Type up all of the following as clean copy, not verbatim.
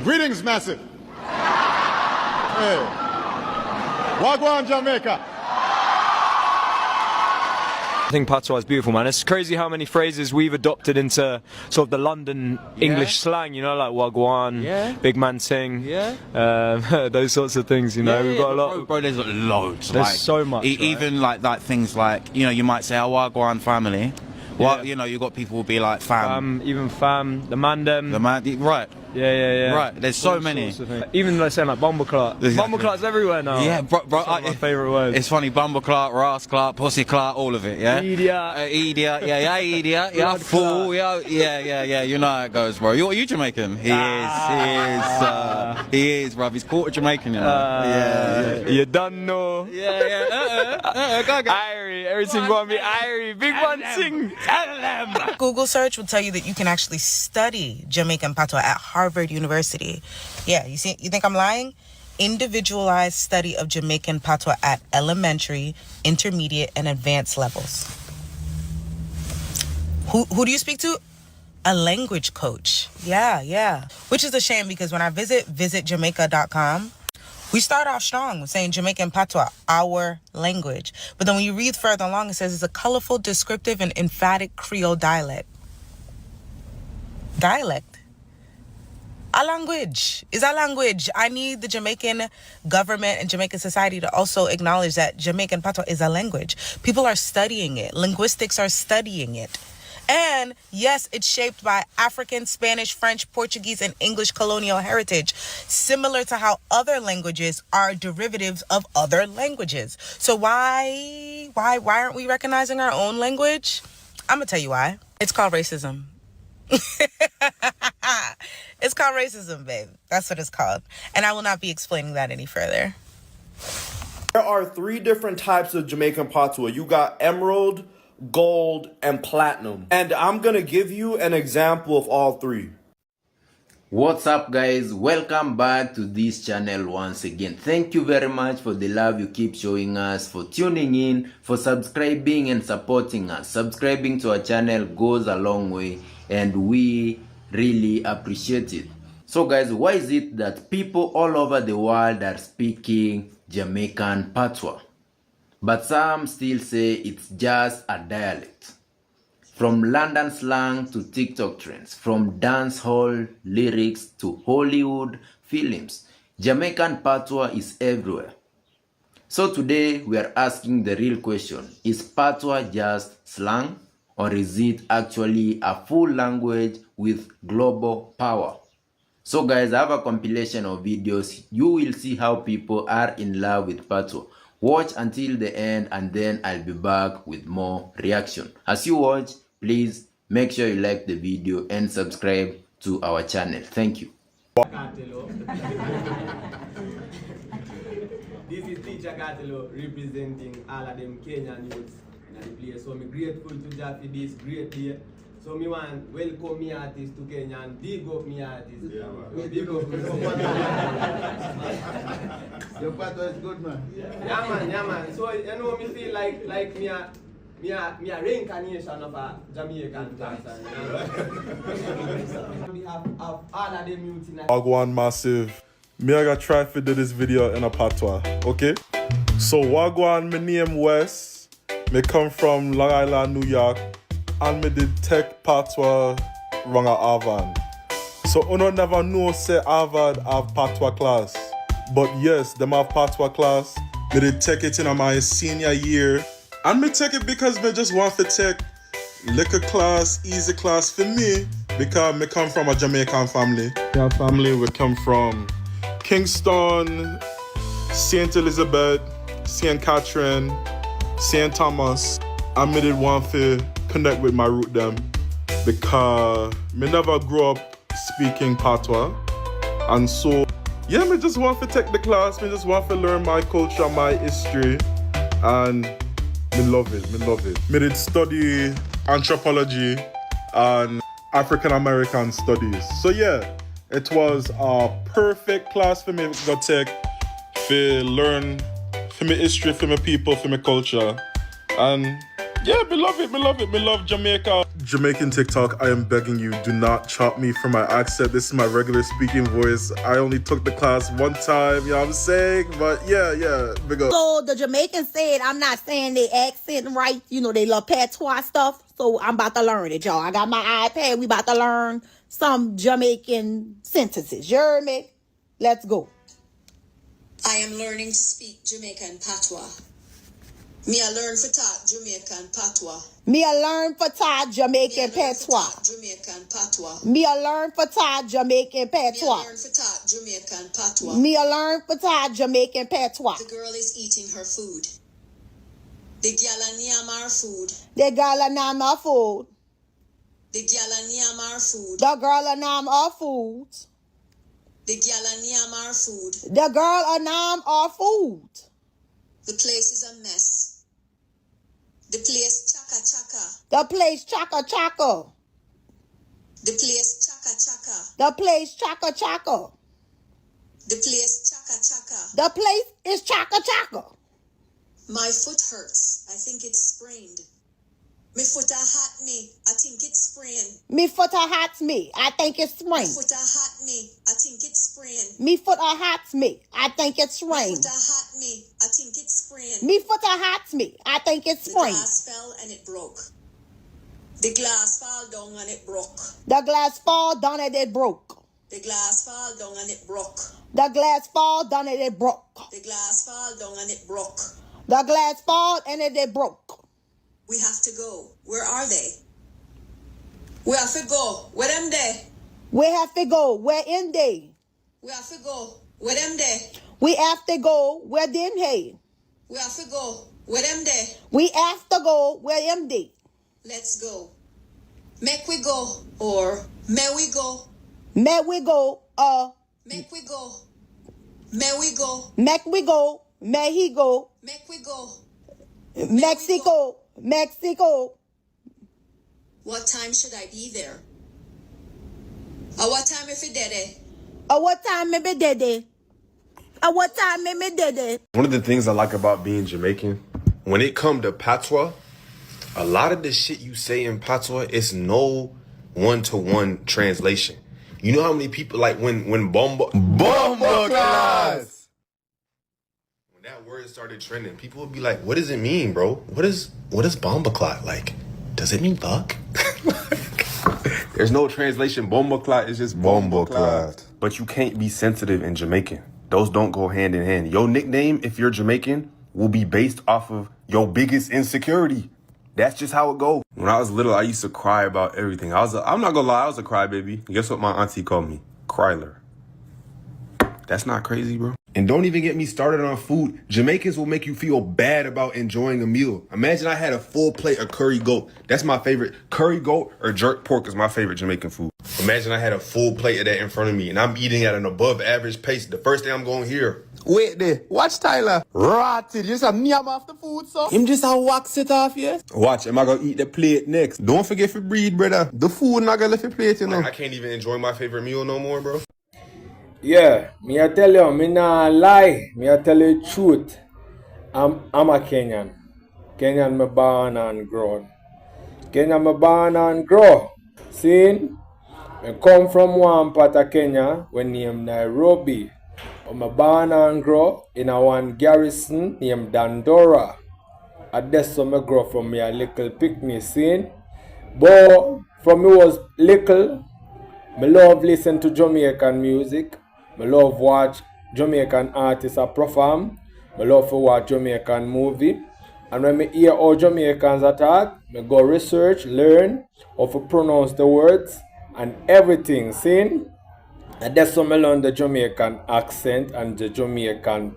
Greetings, massive. Hey. Wagwan, Jamaica. I think Patois is beautiful, man. It's crazy how many phrases we've adopted into sort of the London English slang, you know, like wagwan, big man ting, those sorts of things, you know. We've got a lot. Bro, there's loads. There's like, so much. Even like things like, you know, you might say, oh, wagwan family. Well, you know, you got people who be like fam. Even fam, the mandem. The man, right. Yeah. Right, there's so many. Even like saying like bumbleclart. Exactly. Bumbleclart's everywhere now. Yeah, bro, my favourite words. It's funny, bumbleclart, rasclart, pussyclart, all of it, yeah? Idiot. Idiot, yeah, fool, yeah, you know how it goes, bro. Are you Jamaican? He is, bruv. He's quarter Jamaican, you know. You don't know. Go. Irie, everything gonna be Irie. Big one sing. Tell them. Google search will tell you that you can actually study Jamaican Patois at Harvard University. Yeah, you think I'm lying? Individualized study of Jamaican Patois at elementary, intermediate, and advanced levels. Who do you speak to? A language coach. Yeah. Which is a shame because when I visit Jamaica.com, we start off strong with saying Jamaican Patois, our language. But then when you read further along, it says it's a colorful, descriptive, and emphatic Creole dialect. A language is a language. I need the Jamaican government and Jamaican society to also acknowledge that Jamaican Patois is a language. People are studying it. Linguistics are studying it. And yes, it's shaped by African, Spanish, French, Portuguese, and English colonial heritage, similar to how other languages are derivatives of other languages. So why aren't we recognizing our own language? I'm gonna tell you why. It's called racism. It's called racism, babe. That's what it's called. And I will not be explaining that any further. There are 3 different types of Jamaican Patois. You got emerald, gold, and platinum. And I'm going to give you an example of all 3. What's up, guys? Welcome back to this channel once again. Thank you very much for the love you keep showing us, for tuning in, for subscribing and supporting us. Subscribing to our channel goes a long way and we really appreciate it. So guys, why is it that people all over the world are speaking Jamaican Patois, but some still say it's just a dialect? From London slang to TikTok trends, from dancehall lyrics to Hollywood films, Jamaican Patois is everywhere. So today we are asking the real question: is Patois just slang, or is it actually a full language with global power? So guys, I have a compilation of videos. You will see how people are in love with Patois. Watch until the end and then I'll be back with more reaction. As you watch, please make sure you like the video and subscribe to our channel. Thank you. This is Teacher Cartelo representing all of them Kenyan youths in the place. So I'm grateful to Jah for this great day. So me want welcome me artists to Kenya and big up me artists. Yeah, man. Big up me. Your Patois is good, man. Yeah, man. So you know me feel like me a reincarnation of a Jamaican person. On behalf of all of them youths in the Wagwan massive. Me I gotta try to do this video in a Patois, okay? So Wagwan, my name Wes. Me come from Long Island, New York. And me did take Patois wrong at Harvard. So uno never know say Harvard have Patois class. But yes, them have Patois class. Me did take it in my senior year. And me take it because me just want to take little class, easy class for me. Because me come from a Jamaican family. Our family we come from Kingston, St. Elizabeth, St. Catherine, St. Thomas. And me did want to connect with my root them because me never grew up speaking Patois, and so yeah, me just want to take the class. Me just want to learn my culture, my history, and me love it. Me did study anthropology and African American studies. So yeah, it was a perfect class for me to take, to learn for my history, for my people, for my culture, and yeah, me love it. Me love Jamaica. Jamaican TikTok, I am begging you, do not chop me for my accent. This is my regular speaking voice. I only took the class one time, you know what I'm saying? But yeah, big up. So the Jamaicans said I'm not saying their accent right. You know, they love patois stuff. So I'm about to learn it, y'all. I got my iPad. We about to learn some Jamaican sentences. You heard me? Let's go. I am learning to speak Jamaican Patois. Me a learn for talk Jamaican Patois. Me a learn for talk Jamaican Patois. Jamaican Patois. Me a learn for talk Jamaican Patois. Me a learn for talk Jamaican Patois. Me a learn for talk Jamaican Patois. The girl is eating her food. The gal a nyam her food. The girl a nam her food. The gal a nyam her food. The girl a nam her food. The gal a nyam her food. The girl a nam her food. The place is a mess. The place chaka chaka. The place chaka chaka. The place chaka chaka. The place chaka chaka. The place chaka chaka. The place is chaka chaka. My foot hurts. I think it's sprained. Me foot a hot me. I think it's sprained. Me foot a hot me. I think it's sprained. Me foot a hot me. I think it's sprained. Me foot a hot me. I think it's sprained. Me foot a hot me. I think it's sprained. Me foot a hot me. I think it's The sprained. glass fell and it broke. The glass fall down and it broke. The glass fall down and it broke. The glass fall down and it broke. The glass fall down and it broke. The glass fall down and it broke. The glass fall and it broke. We have to go. Where are they? We have to go. Where them they? We have to go. Where in they? We have to go. Where them they? We have to go. Where them hey? We have to go. Where them they? We have to go. Where them they? Let's go. Make we go. Or may we go. May we go. Make we go. May we go. Make we go. May he go. Make we go. Mexico. Mexico. What time should I be there? What time if it did it? What time maybe did it? What time maybe did it? One of the things I like about being Jamaican, when it come to patois, a lot of the shit you say in patois, it's no one-to-one translation. You know how many people, like when bomba class, when that word started trending, people would be like, what does it mean, bro? What is bomba clot? Like, does it mean fuck? There's no translation. Bomba clot is just bomba clot. But you can't be sensitive in Jamaican. Those don't go hand in hand. Your nickname, if you're Jamaican, will be based off of your biggest insecurity. That's just how it goes. When I was little, I used to cry about everything. I'm not gonna lie, I was a crybaby. Guess what my auntie called me? Kryler. That's not crazy, bro. And don't even get me started on food. Jamaicans will make you feel bad about enjoying a meal. Imagine I had a full plate of curry goat. That's my favorite. Curry goat or jerk pork is my favorite Jamaican food. Imagine I had a full plate of that in front of me and I'm eating at an above average pace. The first thing I'm gonna hear. Wait there, watch Tyler. Rotted, you just a meow off the food, so. Him just a wax it off, yeah? Watch, am I gonna eat the plate next? Don't forget to breathe, brother. The food not gonna left your plate, you know. Like, I can't even enjoy my favorite meal no more, bro. Yeah, me I tell you, me not lie. Me I tell you the truth. I'm a Kenyan. Kenyan me born and grown. Kenyan me born and grow. See? Me come from one part of Kenya when named Nairobi. I'm born and grow in a one garrison named Dandora. And that's where I grow from me a little picnic scene. But from me was little, me love listen to Jamaican music. Me love watch Jamaican artists perform. Me love to watch Jamaican movie. And when me hear how Jamaicans attack, me go research, learn how to pronounce the words and everything. See? And that's how I learn the Jamaican accent and the Jamaican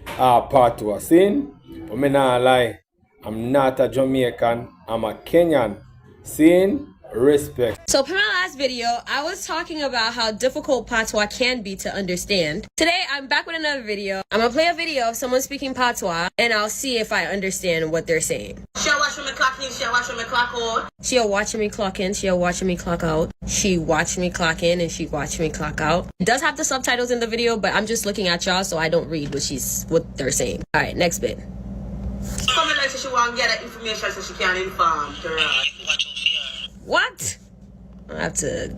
patois. See? But me not lie. I'm not a Jamaican. I'm a Kenyan. See? Respect. So per my last video, I was talking about how difficult patois can be to understand. Today, I'm back with another video. I'm gonna play a video of someone speaking patois, and I'll see if I understand what they're saying. She'll watch me clock in, she'll watch me clock out. She'll watch me clock in, she'll watch me clock out. She watched me clock in, and she watched me clock out. It does have the subtitles in the video, but I'm just looking at y'all, so I don't read what they're saying. All right, next bit. Something like she want to get that information so she can inform. What? I have to.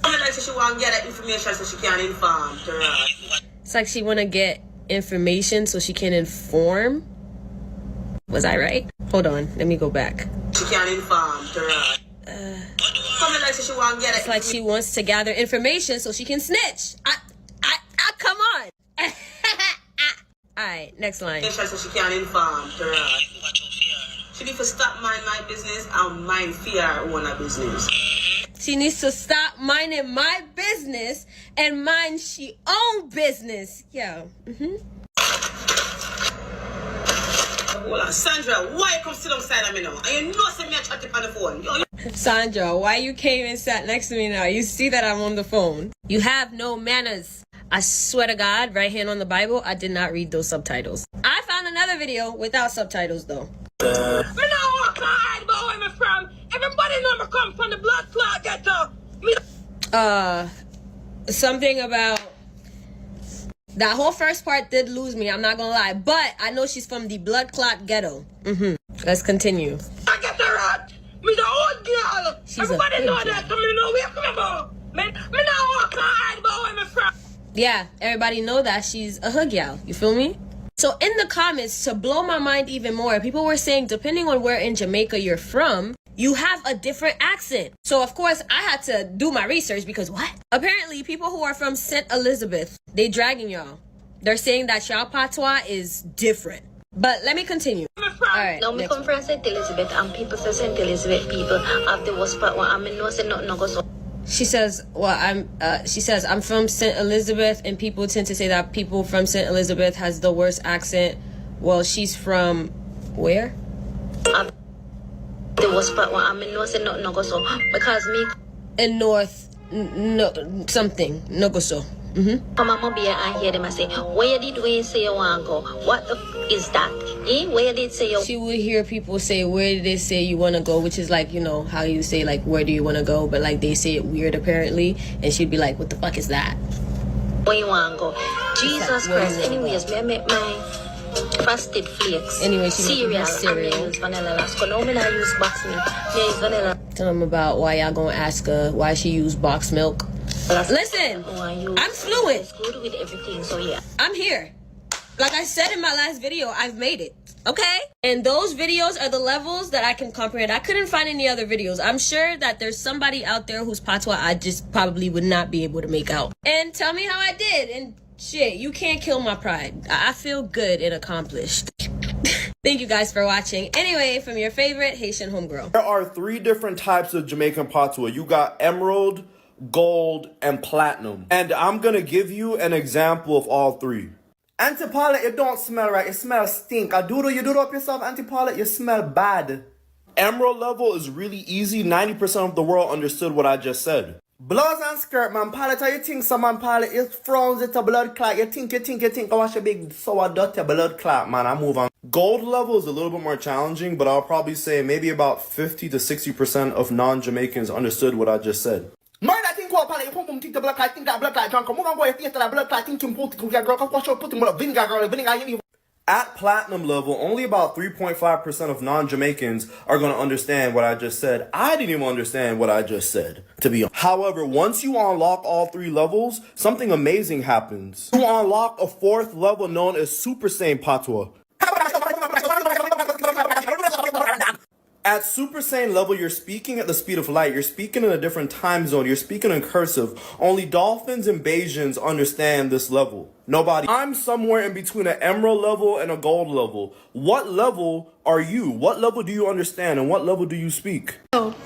I'm like she want to get that information so she can inform. It's like she want to get information so she can inform. Was I right? Hold on, let me go back. She can inform. She want to get it's like she wants to gather information so she can snitch. I come on. Alright, next line. So she can inform. She need to stop mind my business and mind fear own her business. She needs to stop minding my business and mind she own business. Yo. Hold on, Sandra, why you come sit alongside of me now? And you know say me a chat on the phone. Sandra, why you came and sat next to me now? You see that I'm on the phone. You have no manners. I swear to God, right hand on the Bible, I did not read those subtitles. I found another video without subtitles though. Me now walk hard about where me from. Everybody know me come from the blood clot ghetto. Something about that whole first part did lose me, I'm not gonna lie. But I know she's from the blood clot ghetto. Let's continue. I get the rat. Me the old girl. Everybody know that. So me know where come about. Me now walk hard about where me from. Yeah, everybody know that she's a hood gal. You feel me? So in the comments, to blow my mind even more, people were saying depending on where in Jamaica you're from, you have a different accent. So of course I had to do my research because what? Apparently people who are from St. Elizabeth, they dragging y'all. They're saying that y'all patois is different. But let me continue. Alright. Now me come from St. Elizabeth and people say St. Elizabeth people have the worst part I mean no say nothing no go so. She says, I'm from St. Elizabeth and people tend to say that people from St. Elizabeth has the worst accent. Well, she's from where? The worst part I mean no say nothing no go so because me in North something no go so. Come on, Mobia, I hear them. I say, where did we say you want to go? What the is that? Where did say you? She would hear people say, where did they say you want to go? Which is like, you know, how you say, like, where do you want to go? But, like, they say it weird, apparently. And she'd be like, what the fuck is that? Where you want to go? Jesus Christ. Anyways, me I make my frosted flakes. Anyway, she cereal. And use vanilla lasco. No, me not use box milk. Me use vanilla. Tell them about why y'all gonna ask her why she used box milk. Listen, I'm fluent. It's good with everything, so yeah. I'm here. Like I said in my last video, I've made it. Okay? And those videos are the levels that I can comprehend. I couldn't find any other videos. I'm sure that there's somebody out there whose patois I just probably would not be able to make out. And tell me how I did. And shit, you can't kill my pride. I feel good and accomplished. Thank you guys for watching. Anyway, from your favorite Haitian homegirl. There are 3 different types of Jamaican patois. You got emerald, gold, and platinum. And I'm gonna give you an example of all 3. Auntie Paulette, you don't smell right. You smell stink. You do it up yourself, Auntie Paulette. You smell bad. Emerald level is really easy. 90% of the world understood what I just said. Blouse and skirt, man. Paulette, you think some man, Paulette, you frowns it a blood clot. You think. I watch a big sour dirty blood clot, man. I move on. Gold level is a little bit more challenging, but I'll probably say maybe about 50 to 60% of non-Jamaicans understood what I just said. Murder think what Paulette, you come think the blood clot, think that blood clot drunk. Move on, go and think that blood clot, think you put it, girl. Come wash out, put it, vinegar, girl, vinegar. At platinum level, only about 3.5% of non-Jamaicans are going to understand what I just said. I didn't even understand what I just said, to be honest. However, once you unlock all 3 levels, something amazing happens. You unlock a 4th level known as Super Saiyan Patois. At Super Saiyan level, you're speaking at the speed of light. You're speaking in a different time zone. You're speaking in cursive. Only dolphins and Bajans understand this level. Nobody. I'm somewhere in between an emerald level and a gold level. What level are you? What level do you understand? And what level do you speak? Oh,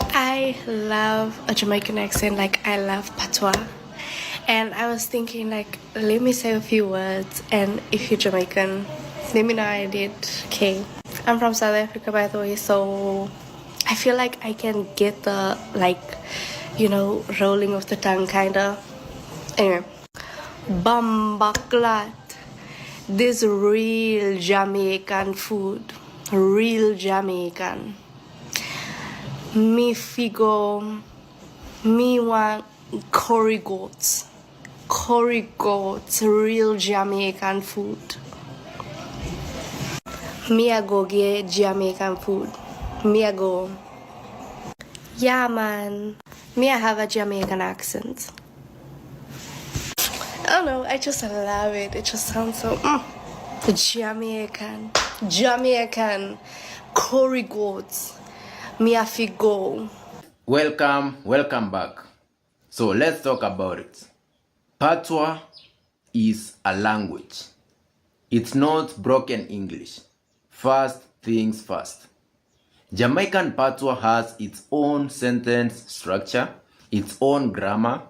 I love a Jamaican accent. Like, I love patois. And I was thinking, like, let me say a few words. And if you're Jamaican, let me know I did. Okay. I'm from South Africa, by the way, so I feel like I can get the, like, you know, rolling of the tongue, kind of. Anyway. Bambaklat. This real Jamaican food. Real Jamaican. Me figo. Me want curry goats. Curry goats. Real Jamaican food. Me I go get Jamaican food. Me I go. Yeah, man. Me, I have a Jamaican accent. I don't know, I just love it. It just sounds so Jamaican. Jamaican. Curry goats. Me, I fi go. Welcome back. So let's talk about it. Patois is a language. It's not broken English. First things first. Jamaican Patois has its own sentence structure, its own grammar,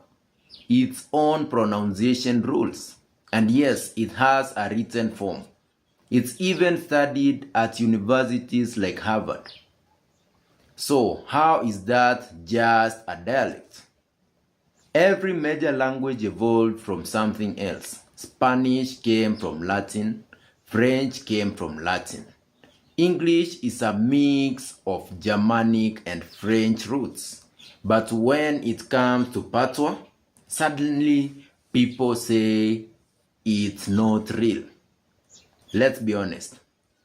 its own pronunciation rules. And yes, it has a written form. It's even studied at universities like Harvard. So how is that just a dialect? Every major language evolved from something else. Spanish came from Latin, French came from Latin. English is a mix of Germanic and French roots. But when it comes to Patois, suddenly people say it's not real. Let's be honest.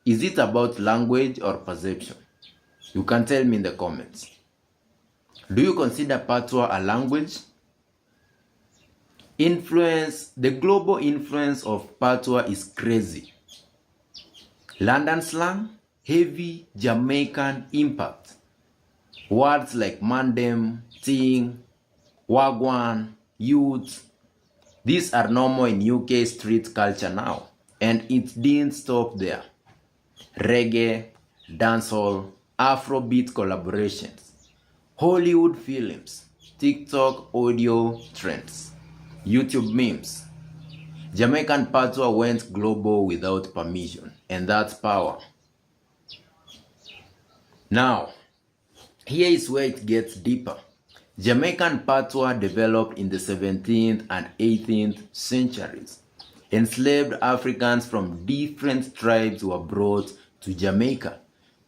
Is it about language or perception? You can tell me in the comments. Do you consider Patois a language? The global influence of Patois is crazy. London slang, heavy Jamaican impact. Words like mandem, ting, wagwan, youth. These are normal in UK street culture now. And it didn't stop there. Reggae, dancehall, Afrobeat collaborations, Hollywood films, TikTok audio trends, YouTube memes. Jamaican Patois went global without permission, and that's power. Now, here is where it gets deeper. Jamaican Patois developed in the 17th and 18th centuries. Enslaved Africans from different tribes were brought to Jamaica.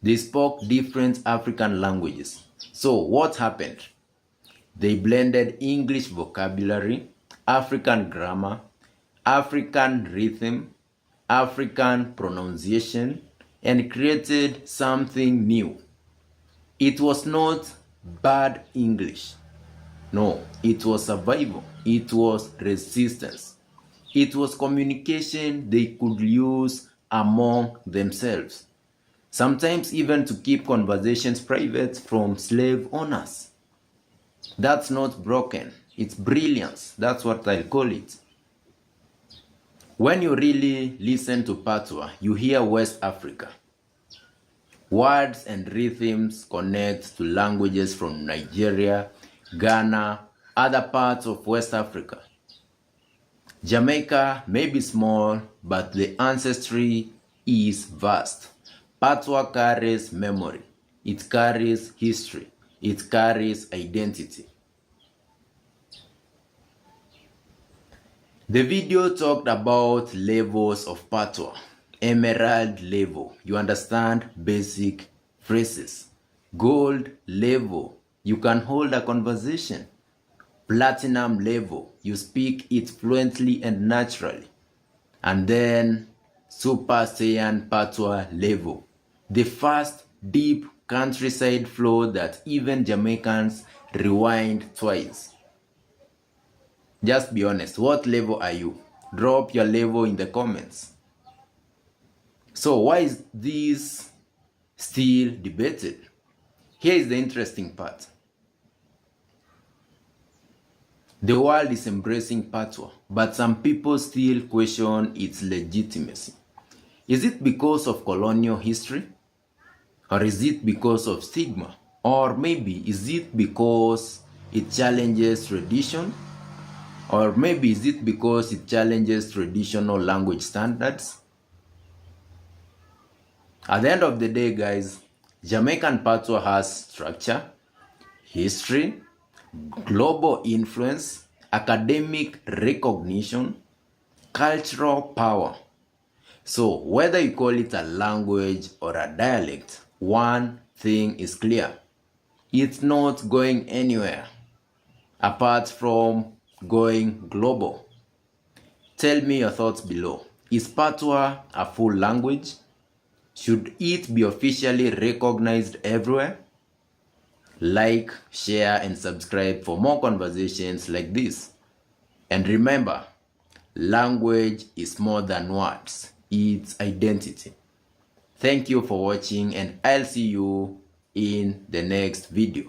They spoke different African languages. So what happened? They blended English vocabulary, African grammar, African rhythm, African pronunciation, and created something new. It was not bad English. No, it was survival. It was resistance. It was communication they could use among themselves. Sometimes even to keep conversations private from slave owners. That's not broken. It's brilliance. That's what I'll call it. When you really listen to Patois, you hear West Africa. Words and rhythms connect to languages from Nigeria, Ghana, other parts of West Africa. Jamaica may be small, but the ancestry is vast. Patois carries memory. It carries history. It carries identity. The video talked about levels of Patois. Emerald level, you understand basic phrases. Gold level, you can hold a conversation. Platinum level, you speak it fluently and naturally. And then Super Saiyan Patois level, the fast, deep countryside flow that even Jamaicans rewind twice. Just be honest, what level are you? Drop your level in the comments. So why is this still debated? Here is the interesting part. The world is embracing Patois, but some people still question its legitimacy. Is it because of colonial history? Or is it because of stigma? Or maybe is it because it challenges tradition? Or maybe is it because it challenges traditional language standards? At the end of the day, guys, Jamaican Patois has structure, history, global influence, academic recognition, cultural power. So whether you call it a language or a dialect, one thing is clear. It's not going anywhere apart from going global. Tell me your thoughts below. Is Patois a full language? Should it be officially recognized everywhere? like, share, and subscribe for more conversations like this. And remember, language is more than words, it's identity. Thank you for watching, and I'll see you in the next video.